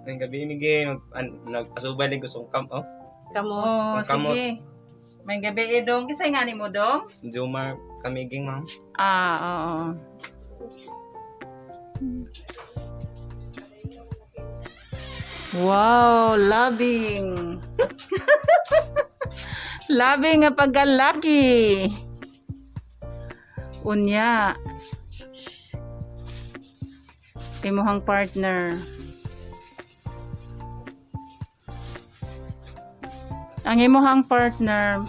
Ngayong gabi ni Gay, nagpasubay din ko sungkam, oh. Oh, Kamot. sige. May gabi dong. Kisay nga ni mo dong? Jomar Kamiging, ma'am. Oo. Wow, labing. Labing nga pagkalaki. Unya. Imuhang partner. Ang imuhang partner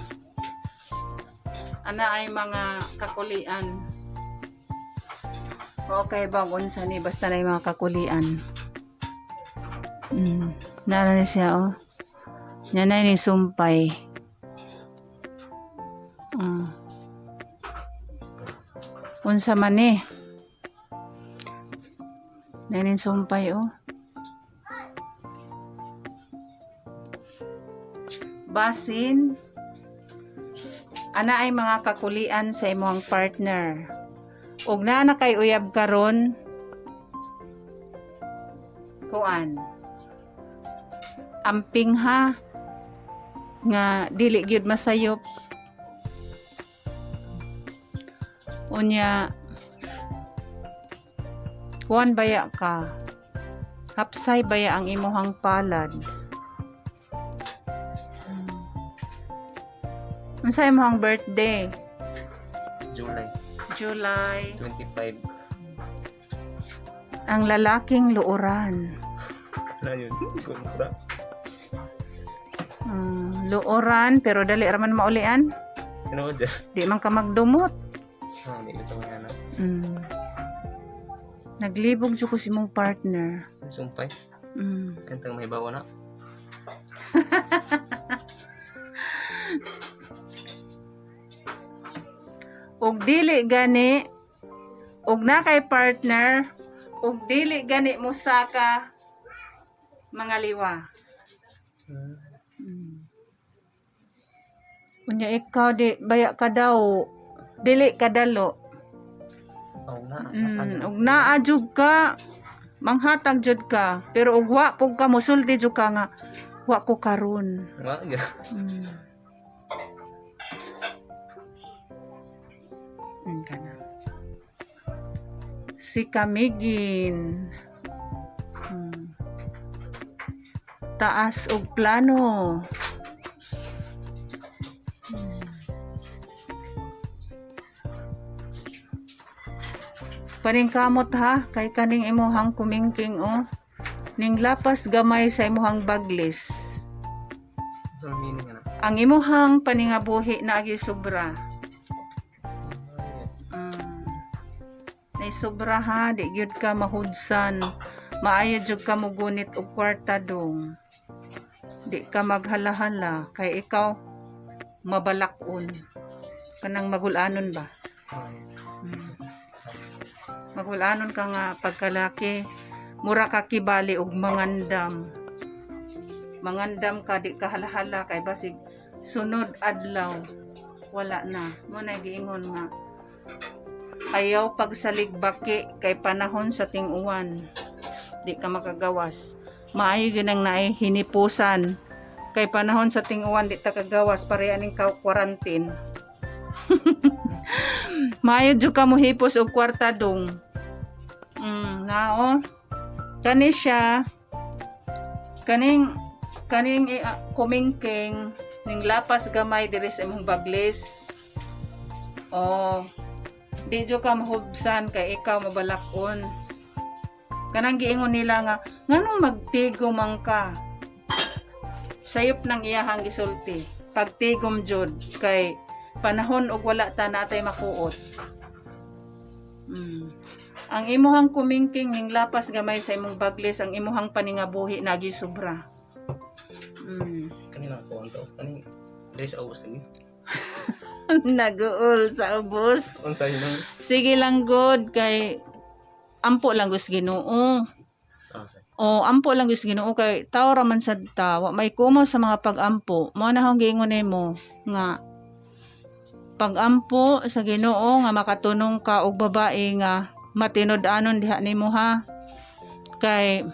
ana ay mga kakulian. Okay bang unsa ni basta na mga kakulian. Nara na siya oh. Yan na ni sumpay. Unsa man ni? Nainin sumpay oh. Basin ana ay mga kakulian sa imong partner. Ug na kay uyab karon kuan. Amping ha nga dili gyud masayop. Unya kuan baya ka. Hapsay baya ang imuhang palad. Unsa imong birthday? July 25. Ang lalaking luoran. Wala yun. Kumura. Luoran pero dali raman maulian. Ano dyan? Di man ka magdumot. Hindi ito nga na. Naglibog jud ko si mong partner. Sumpay. Kantang may bawa na. Og dili gani og na kay partner og dili gani mo saka mga liwa. Unya ikaw di baya ka daw dili ka dalo. Oo na. Og naa jud ka manghatag jud ka pero og wa pug ka mosulti jud ka nga wa ko karon. Wala Kana. Si Kamigin. Taas og plano. Paning kamot ha kay kaning imuhang kumingking oh. Ning lapas gamay sa imuhang baglis. Ang imuhang paningabuhi na agi sobra. Nay sobra ha, di gyud ka mahudsan. Maayo jud ka mugunit og kwarta dong. Di ka maghalahala kay ikaw mabalakon. Kanang magulanon ba? Magulanon ka nga pagkalaki. Mura ka kibali og mangandam. Mangandam ka di ka halahala kay basig sunod adlaw wala na. Mo na giingon nga ayaw pagsaligbaki kay panahon sa ting-uwan. Di ka makagawas. Maayo ginang naay hinipusan. Kay panahon sa ting-uwan di ta kagawas pareha ning quarantine. Maayo jud ka mohipos og kwarta dong. Nao. Kani siya. Kaning kumingking ning lapas gamay diri sa imong baglis. Oh. Di jo ka mahubsan kay ikaw mabalakon. Kanang giingon nila nga nganong magtigom man ka. Sayop nang iyahang gisulti. Pagtigom jud kay panahon og wala ta natay makuot. Ang imuhang kumingking ning lapas gamay sa imong baglis ang imuhang paningabuhi nagi sobra. Kanina ko anto. Kaning days awas ni. Naguol sa ubos. Unsa hinang? Sige lang good kay ampo lang gus Ginoo. Ampo lang gus Ginoo kay tao ra man sad ta, wa may kumo sa mga pag-ampo. Mao na hong giingon nimo nga pag-ampo sa Ginoo nga makatunong ka og babae nga matinud-anon diha nimo ha. Kay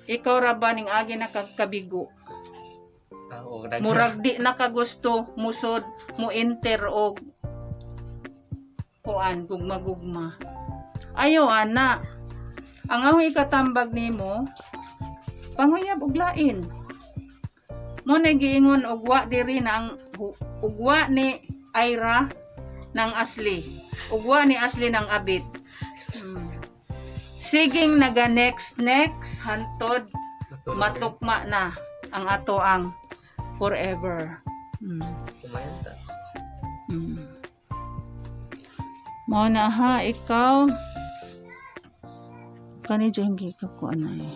Ikaw ra ba ning agi na kagkabigo? Oo, Murag di na ka gusto musod mo enter og kuan gugma-gugma. Ayo ana. Ang akong ikatambag nimo panguyab og lain. Mo na giingon og wa diri na ang ugwa ni Ira ng Asli. Ugwa ni Asli ng Abit. Siging naga next hantod matukma na ang ato ang forever. Kumayan ta. Mao na ha ikaw kani jenggi ka ko anay.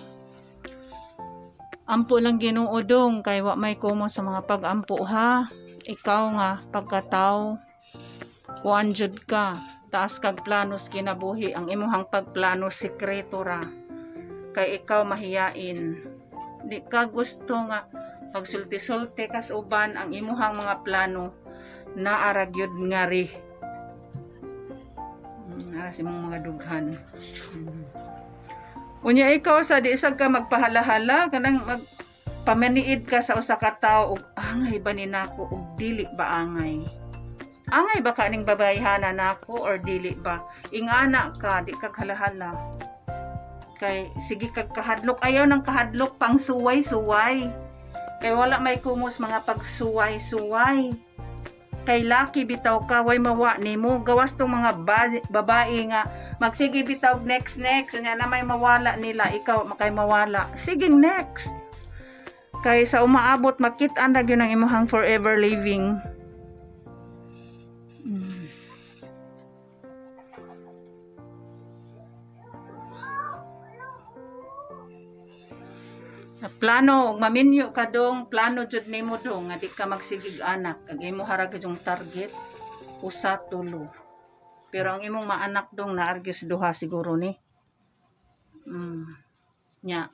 Ampo lang Ginoo dong kay wa may kumo sa mga pag-ampo ha. Ikaw nga pagkatao kuan jud ka taas kag planos kinabuhi ang imuhang pagplano sikreto ra kay ikaw mahiyain di ka gusto nga pagsulti-sulti kas uban ang imuhang mga plano na aragyod nga ri si mong mga dughan. Unya ikaw sa di isag ka magpahalahala kanang magpamaniid ka sa usa ka tawo og angay ba ni nako og dili ba angay. Angay ba kaning babayhana nako or dili ba? Ingana ka di ka halahala. Kay sige kag kahadlok ayaw ng kahadlok pang suway-suway. Kay wala may kumos mga pagsuway-suway. Kay laki bitaw ka way mawa nimo gawas tong mga babae nga magsige bitaw next unya na may mawala nila ikaw makay mawala sige next kay sa umaabot makit-an ra gyud ang imong forever living. Plano ug maminyo ka dong plano jud nimo dong nga di ka magsigig anak kag imo harag yung target usa tulo pero ang imong maanak dong naargis duha siguro ni nya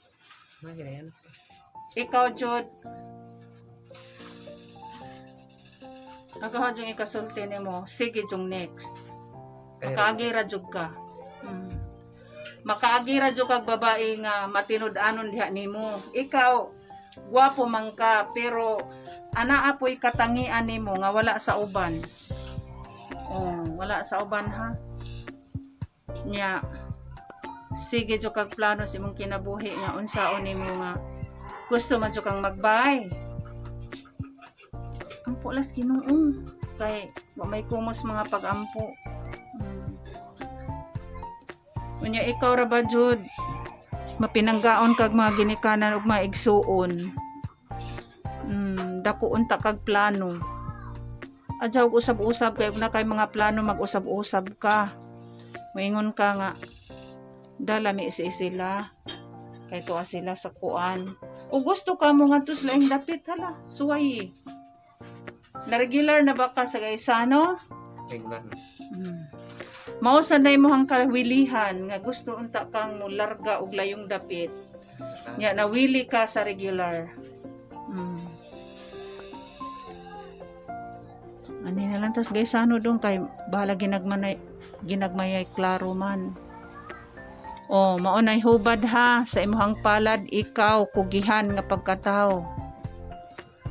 ikaw jud nagahod yung ikasulti nimo sige yung next makaagira jud ka makaagira jud kag babae nga matinud-anon diha nimo. Ikaw gwapo man ka pero anaa po'y katangian nimo nga wala sa uban. Wala sa uban ha. Nya sige jud kag plano sa imong kinabuhi nga unsaon nimo nga gusto man jud kang magbay. Ampo las Ginoo kay wa may kumos mga pag-ampo. Unya ikaw ra ba jud mapinanggaon kag mga ginikanan ug mga igsuon. Dako unta kag plano. Adyaw usab-usab kay ug na kay mga plano mag-usab-usab ka. Moingon ka nga dala mi sila kay tuwa sila sa kuan. O gusto ka mo ngadto laing dapit hala suway. Na regular na ba ka sa gaysano? Regular. Mao sa nay mohang kawilihan nga gusto unta kang mularga og layong dapit. Nya nawili ka sa regular. Ani na lang tas guys ano dong kay bahala ginagmayay klaro man. Mao nay hubad ha sa imong palad ikaw kugihan nga pagkatao.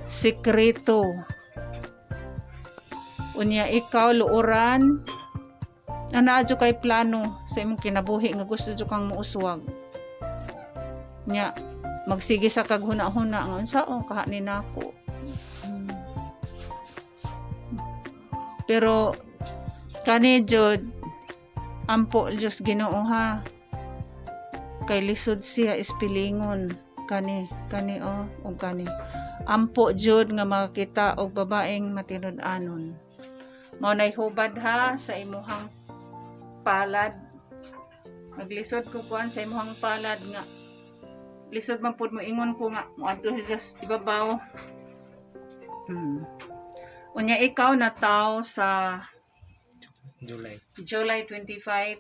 Sikreto. Unya ikaw luoran anadyo kay plano sa imong kinabuhi nga gusto jud kang muuswag. Nya magsige sa kaghuna-huna nga unsaon kaha ni nako. Pero kani jud ampo Diyos Ginoo ha. Kay lisod siya ispilingon kani og kani. Ampo jud nga makakita og babaeng matinud-anon. Mao nay hubad ha sa imuhang palad. Maglisod ko kuan sa imong palad nga lisod man pud mo ingon ko nga moadto just ibabaw. Unya ikaw na taw sa July 25,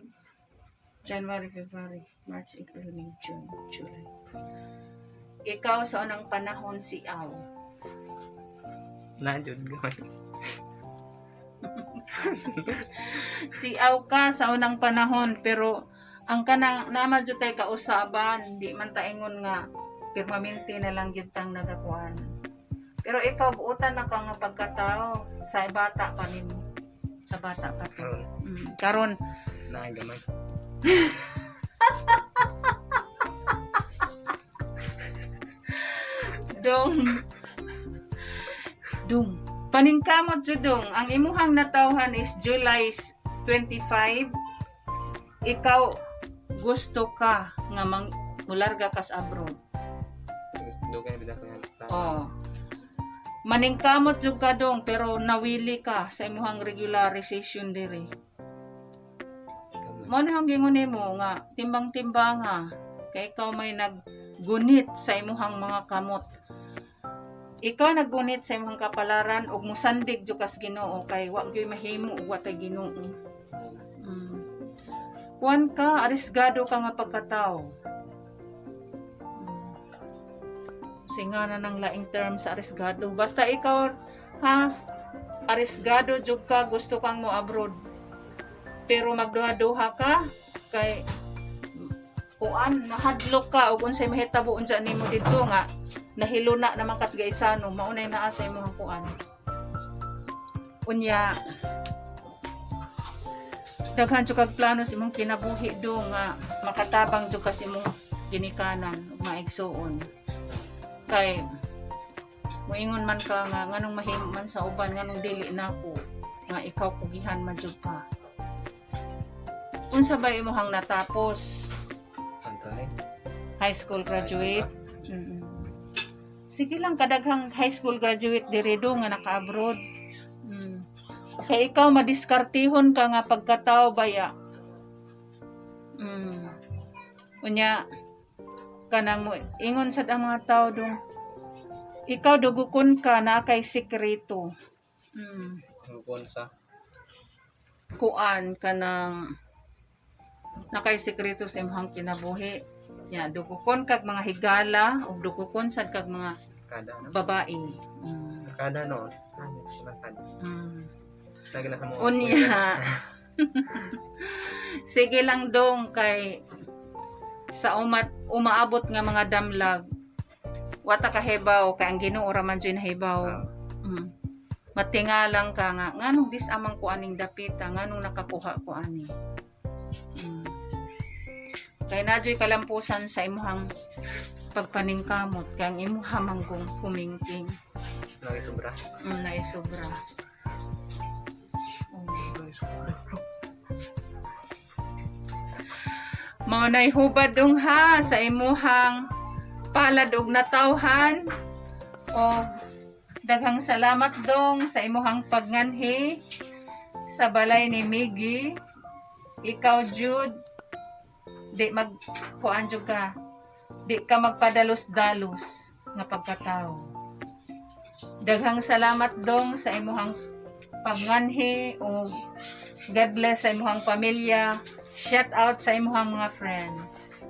January, February, March, April, May, June, July. Ikaw sa unang panahon si Aw. Najud gamay. Si Aw ka sa unang panahon pero ang kanang naman jud tay kausaban, di man ta ingon nga permanente na lang gyud tang nagakuan. Pero ikaw buotan na ka nga pagkatao sa bata pa nimo. Sa bata pa to. Karon Karon na gamay. Dong paningkamot jud dong, ang imuhang natawhan is July 25. Ikaw gusto ka nga mularga ka sa abroad. Dugay bidak nga. Oh. Maningkamot jud ka dong pero nawili ka sa imuhang regularization diri. Mo na ang gingon nimo nga timbang-timbang ha. Kay ikaw may naggunit sa imuhang mga kamot. Ikaw naggunit sa imong kapalaran ug musandig jud kas Ginoo kay wa gyud mahimo ug wa tay Ginoo. Kuan ka, arisgado ka nga pagkatao. Singa na ng laing term sa arisgado. Basta ikaw ha, arisgado jud ka, gusto kang mo abroad. Pero magduha-duha ka kay kuan nahadlok ka ug unsay mahitabo unsa nimo didto nga nahiluna naman kas gaisano maunay naa sa imong kuan. Unya daghan jud kag plano sa imong kinabuhi do nga makatabang jud kas imong ginikanan ug maigsuon. Kay moingon man ka nga nganong mahimo man sa uban nganong dili nako nga ikaw pugihan man jud ka. Unsa ba imong natapos? Antay. High school graduate? Sige lang, kadaghang high school graduate diri do nga naka-abroad. Kaya ikaw madiskartihon ka nga pagkatao baya. Unya, kanang mo, ingon sad ang mga tao dong, ikaw dugukon ka na kay sikreto. Lukon sa Kuan ka ng nakay sikreto sa imong kinabuhi. Ya, dugukon kag mga higala o dugukon sad kag mga kada no. babae. Kada no. Kada. Lagi na sa mo. Unya. Sige lang dong kay sa umaabot nga mga damlag. Wata ka hebaw kay ang Ginoo ra man jud hebaw. Matingalang ka nga nganong disamang ko aning dapita nganong nakakuha ko ani. Kay nadyo'y kalampusan sa imuhang pagpaningkamot kay ang imuha manggong kumingking. Naisubra. Naisubra. Mao nay hubad dong ha sa imuhang palad og natawhan. O daghang salamat dong sa imuhang pagnganhi sa balay ni Miggy. Ikaw Jude, di magkuan jud ka. Di ka magpadalos-dalos nga pagkatao. Daghang salamat dong sa imuhang pagnganhi o God bless sa imuhang pamilya. Shout out sa imuhang mga friends.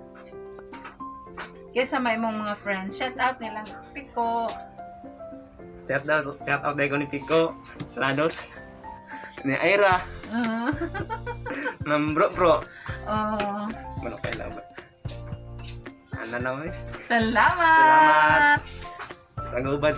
Kesa may imong mga friends, shout out nilang Pico. Shout out dai ko ni Pico. Lados. Ni Aira. Nam bro. Ano kay laban? Ano naman? Salamat. Nagubad.